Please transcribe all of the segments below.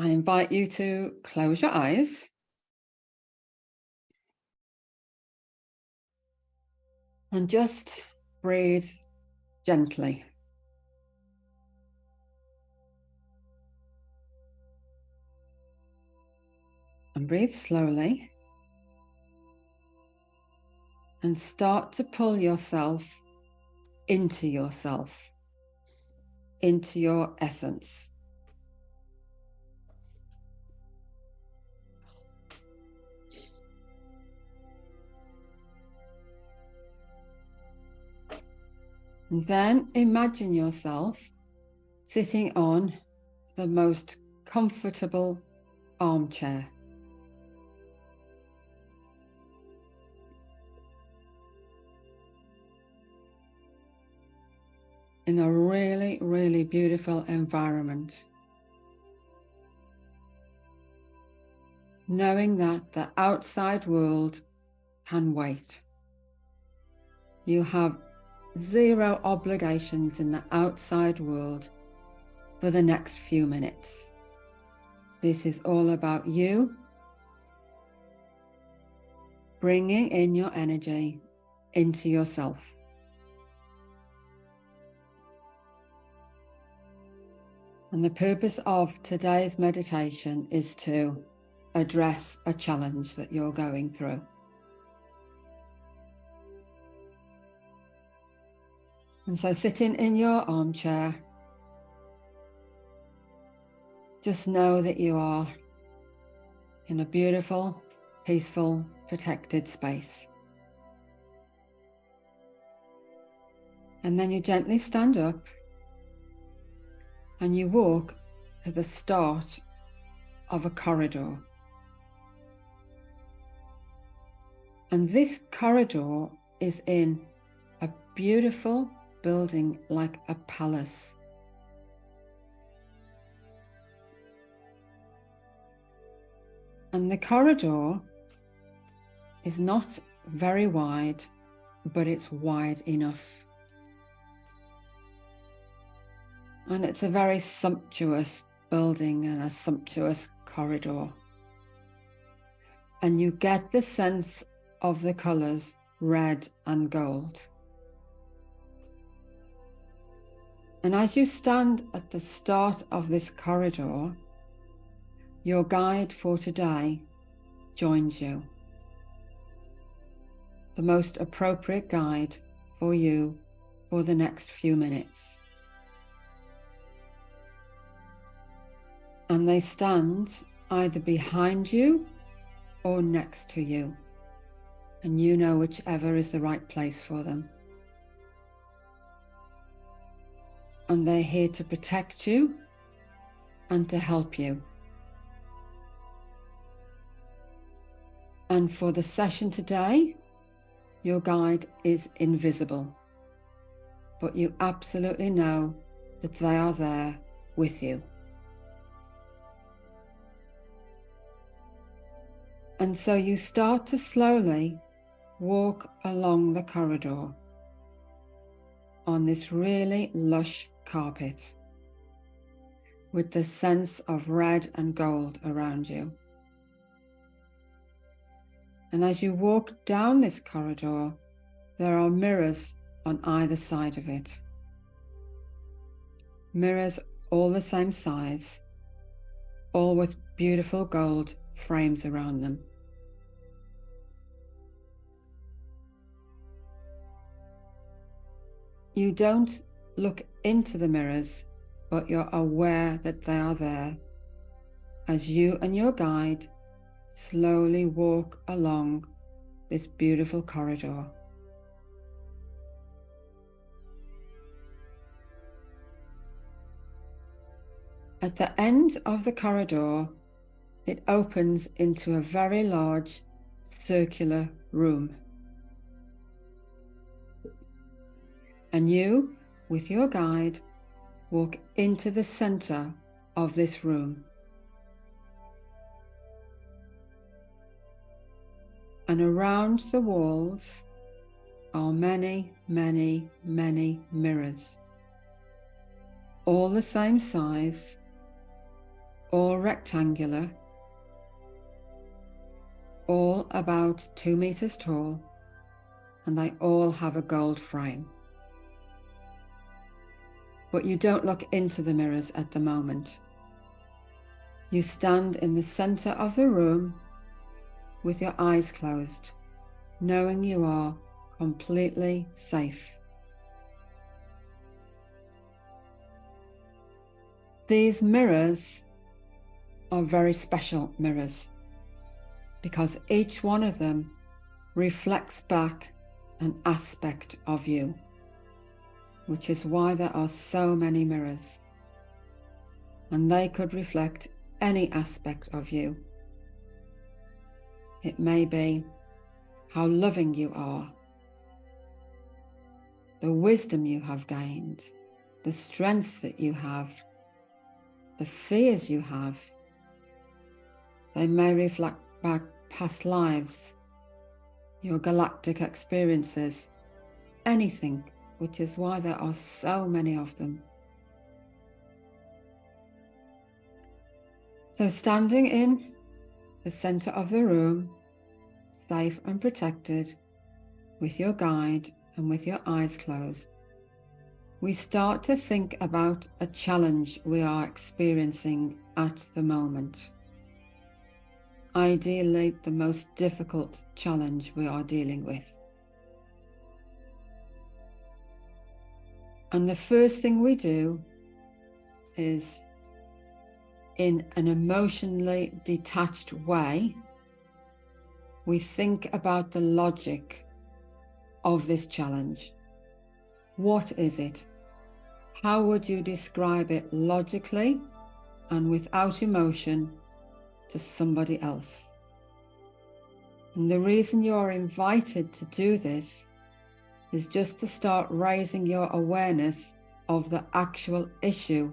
I invite you to close your eyes and just breathe gently. And breathe slowly. And start to pull yourself, into your essence. And then imagine yourself sitting on the most comfortable armchair. In a really, really beautiful environment. Knowing that the outside world can wait. You have zero obligations in the outside world for the next few minutes. This is all about you bringing in your energy into yourself. And the purpose of today's meditation is to address a challenge that you're going through. And so sitting in your armchair, just know that you are in a beautiful, peaceful, protected space. And then you gently stand up and you walk to the start of a corridor. And this corridor is in a beautiful building like a palace. And the corridor is not very wide, but it's wide enough. And it's a very sumptuous building and a sumptuous corridor. And you get the sense of the colours red and gold. And as you stand at the start of this corridor, your guide for today joins you. The most appropriate guide for you for the next few minutes. And they stand either behind you or next to you. And you know whichever is the right place for them. And they're here to protect you and to help you. And for the session today, your guide is invisible, but you absolutely know that they are there with you. And so you start to slowly walk along the corridor on this really lush carpet with the sense of red and gold around you. And as you walk down this corridor, there are mirrors on either side of it. Mirrors all the same size, all with beautiful gold frames around them. You don't look into the mirrors, but you're aware that they are there as you and your guide slowly walk along this beautiful corridor. At the end of the corridor, it opens into a very large circular room. And you, with your guide, walk into the center of this room. And around the walls are many, many, many mirrors, all the same size, all rectangular, all about 2 meters tall, and they all have a gold frame. But you don't look into the mirrors at the moment. You stand in the center of the room with your eyes closed, knowing you are completely safe. These mirrors are very special mirrors because each one of them reflects back an aspect of you, which is why there are so many mirrors. And they could reflect any aspect of you. It may be how loving you are, the wisdom you have gained, the strength that you have, the fears you have. They may reflect back past lives, your galactic experiences, anything, which is why there are so many of them. So standing in the center of the room, safe and protected, with your guide and with your eyes closed, we start to think about a challenge we are experiencing at the moment. Ideally, the most difficult challenge we are dealing with. And the first thing we do is, in an emotionally detached way, we think about the logic of this challenge. What is it? How would you describe it logically and without emotion to somebody else? And the reason you are invited to do this is just to start raising your awareness of the actual issue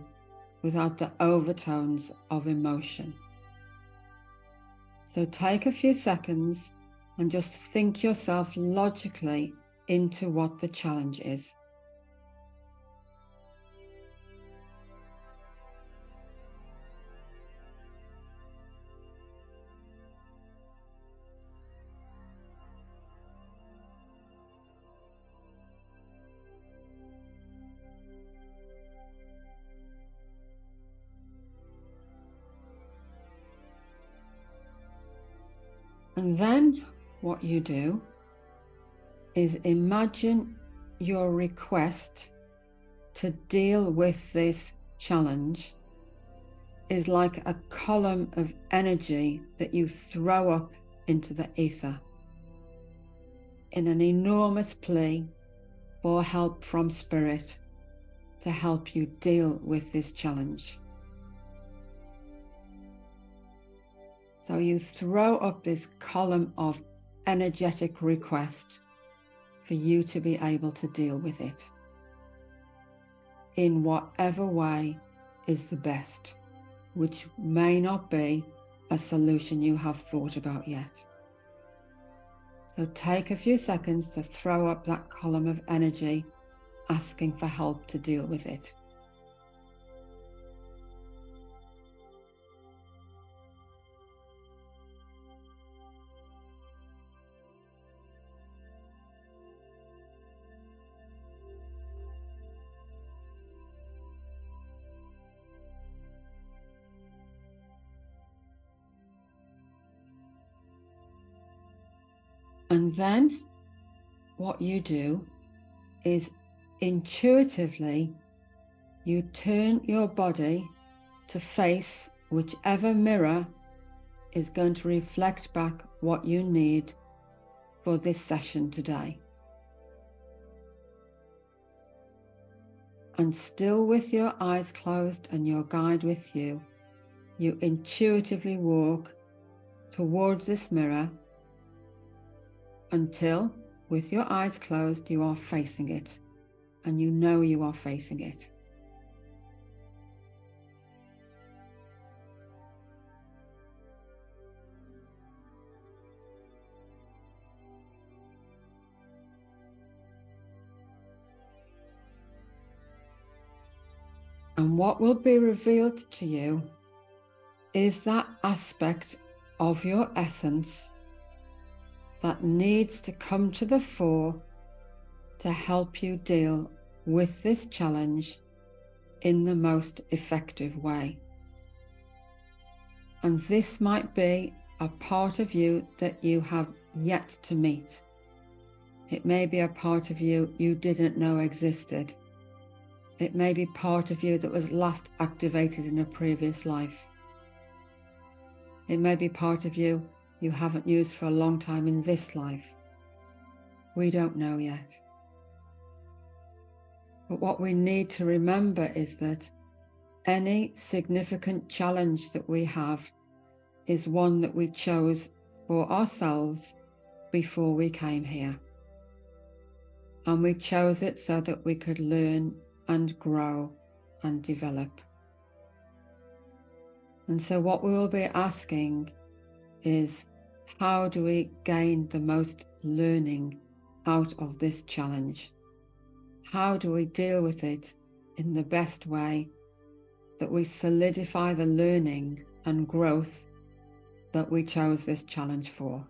without the overtones of emotion. So take a few seconds and just think yourself logically into what the challenge is. And then what you do is imagine your request to deal with this challenge is like a column of energy that you throw up into the ether in an enormous plea for help from Spirit to help you deal with this challenge. So you throw up this column of energetic request for you to be able to deal with it in whatever way is the best, which may not be a solution you have thought about yet. So take a few seconds to throw up that column of energy, asking for help to deal with it. And then what you do is intuitively you turn your body to face whichever mirror is going to reflect back what you need for this session today. And still with your eyes closed and your guide with you, you intuitively walk towards this mirror until, with your eyes closed, you are facing it, and you know you are facing it. And what will be revealed to you is that aspect of your essence that needs to come to the fore to help you deal with this challenge in the most effective way. And this might be a part of you that you have yet to meet. It may be a part of you you didn't know existed. It may be part of you that was last activated in a previous life. It may be part of you you haven't used for a long time in this life. We don't know yet. But what we need to remember is that any significant challenge that we have is one that we chose for ourselves before we came here. And we chose it so that we could learn and grow and develop. And so what we will be asking is, how do we gain the most learning out of this challenge? How do we deal with it in the best way that we solidify the learning and growth that we chose this challenge for?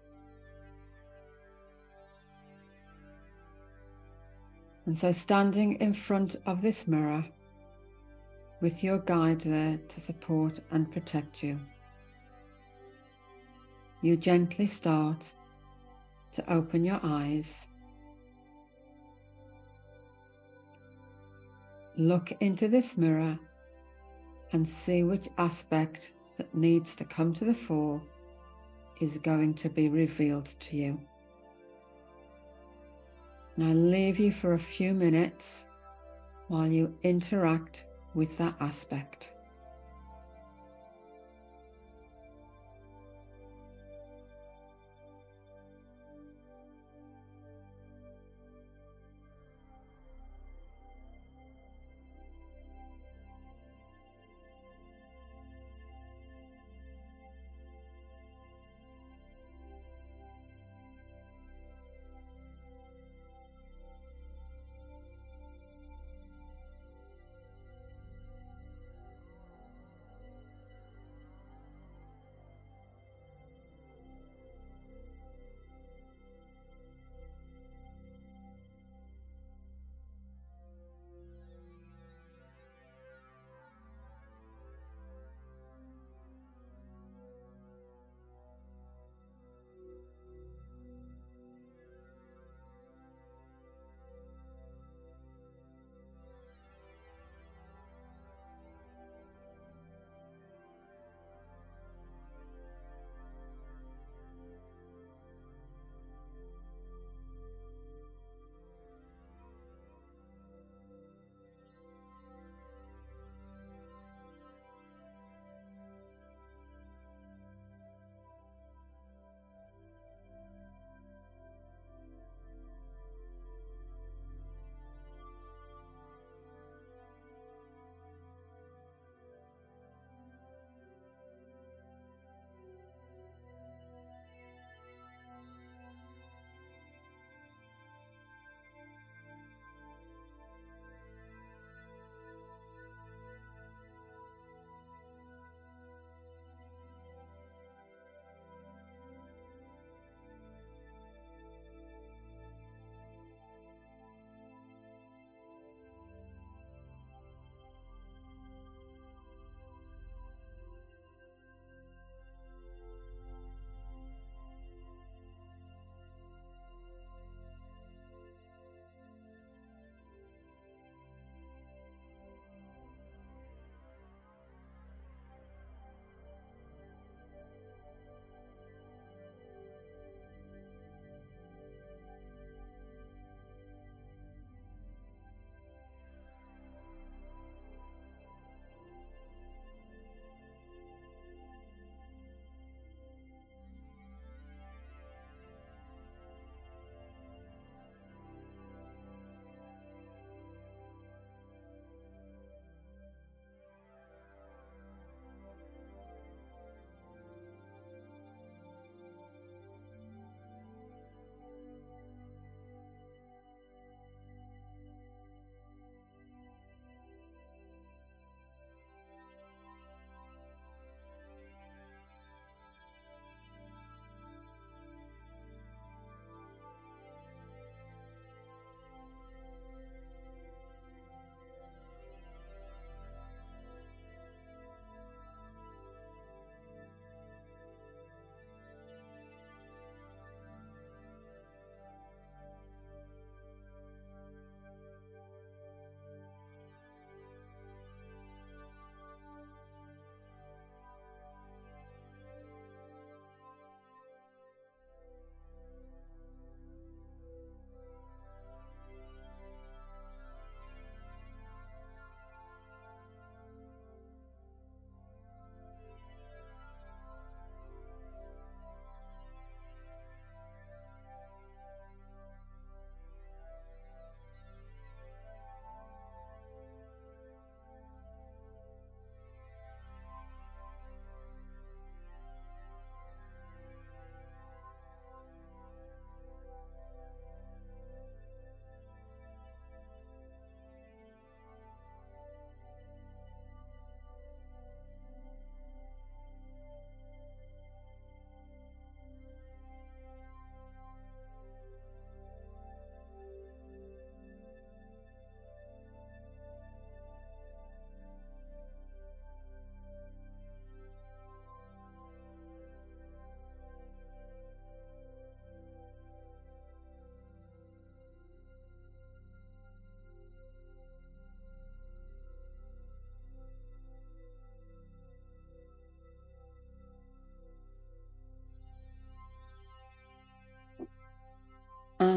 And so standing in front of this mirror with your guide there to support and protect you, you gently start to open your eyes, look into this mirror and see which aspect that needs to come to the fore is going to be revealed to you. And I'll leave you for a few minutes while you interact with that aspect.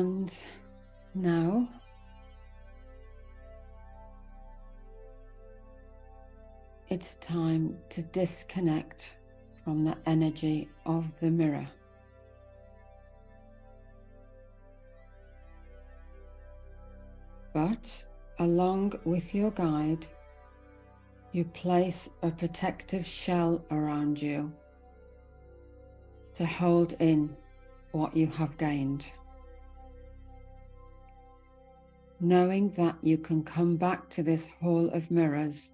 And now it's time to disconnect from the energy of the mirror. But along with your guide, you place a protective shell around you to hold in what you have gained, knowing that you can come back to this hall of mirrors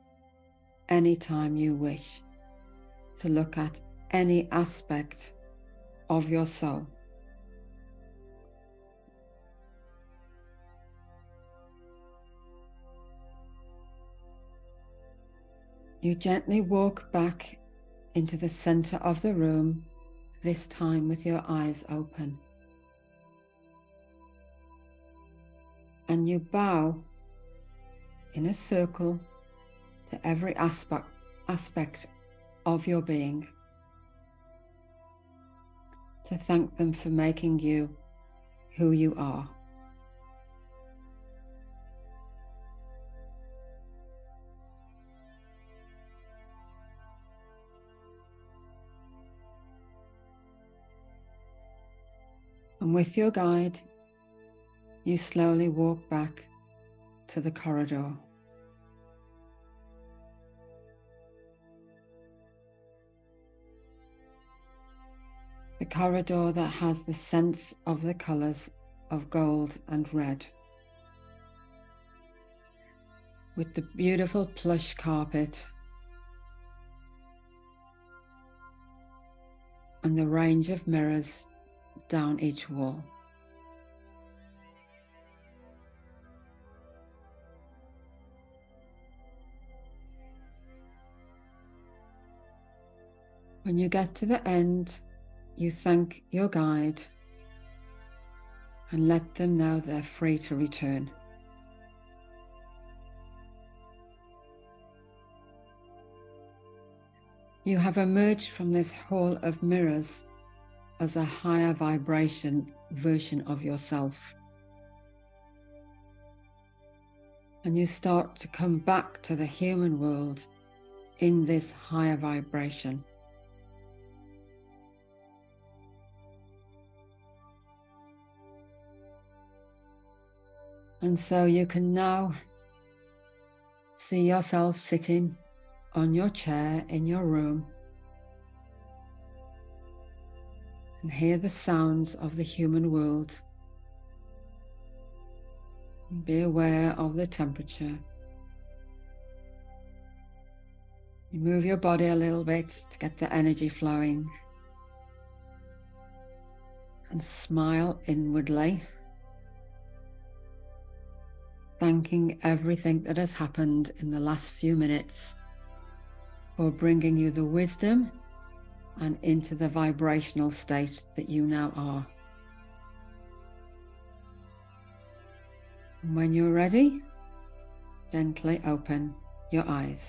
anytime you wish to look at any aspect of your soul. You gently walk back into the center of the room, this time with your eyes open. And you bow in a circle to every aspect of your being, to thank them for making you who you are. And with your guide, you slowly walk back to the corridor. The corridor that has the sense of the colours of gold and red, with the beautiful plush carpet and the range of mirrors down each wall. When you get to the end, you thank your guide and let them know they're free to return. You have emerged from this hall of mirrors as a higher vibration version of yourself. And you start to come back to the human world in this higher vibration. And so you can now see yourself sitting on your chair in your room and hear the sounds of the human world. And be aware of the temperature. You move your body a little bit to get the energy flowing. And smile inwardly, thanking everything that has happened in the last few minutes for bringing you the wisdom and into the vibrational state that you now are. And when you're ready, gently open your eyes.